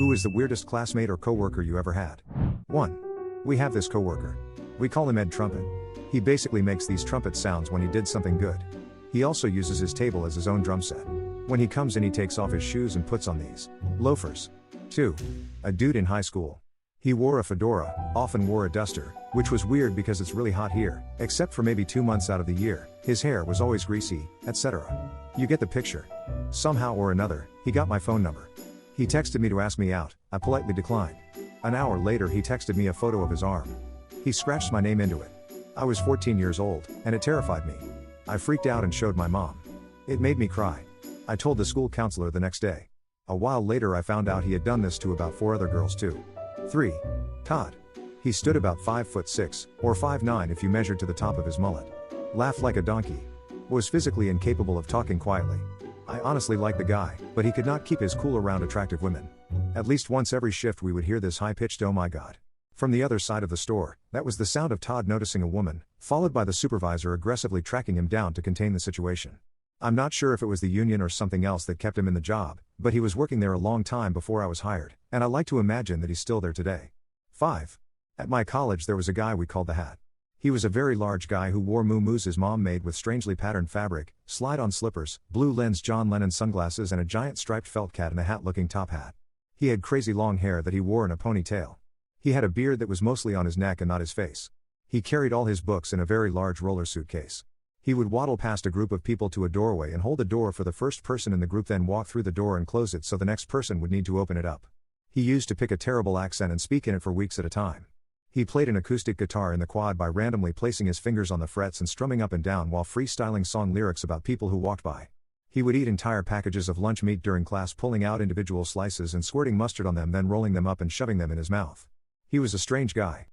Who is the weirdest classmate or coworker you ever had? 1. We have this coworker. We call him Ed Trumpet. He basically makes these trumpet sounds when he did something good. He also uses his table as his own drum set. When he comes in, he takes off his shoes and puts on these loafers. 2. A dude in high school. He wore a fedora, often wore a duster, which was weird because it's really hot here, except for maybe 2 months out of the year. His hair was always greasy, etc. You get the picture. Somehow or another, he got my phone number. He texted me to ask me out. I politely declined. An hour later, he texted me a photo of his arm. He scratched my name into it. I was 14 years old, and it terrified me. I freaked out and showed my mom. It made me cry. I told the school counselor the next day. A while later, I found out he had done this to about 4 other girls too. 3. Todd. He stood about 5'6", or 5'9" if you measured to the top of his mullet. Laughed like a donkey. Was physically incapable of talking quietly. I honestly liked the guy, but he could not keep his cool around attractive women. At least once every shift we would hear this high-pitched "oh my god." From the other side of the store. That was the sound of Todd noticing a woman, followed by the supervisor aggressively tracking him down to contain the situation. I'm not sure if it was the union or something else that kept him in the job, but he was working there a long time before I was hired, and I like to imagine that he's still there today. 5. At my college there was a guy we called the Hat. He was a very large guy who wore muumuus his mom made with strangely patterned fabric, slide-on slippers, blue lens John Lennon sunglasses and a giant striped felt cap and a hat-looking top hat. He had crazy long hair that he wore in a ponytail. He had a beard that was mostly on his neck and not his face. He carried all his books in a very large roller suitcase. He would waddle past a group of people to a doorway and hold the door for the first person in the group, then walk through the door and close it so the next person would need to open it up. He used to pick a terrible accent and speak in it for weeks at a time. He played an acoustic guitar in the quad by randomly placing his fingers on the frets and strumming up and down while freestyling song lyrics about people who walked by. He would eat entire packages of lunch meat during class, pulling out individual slices and squirting mustard on them, then rolling them up and shoving them in his mouth. He was a strange guy.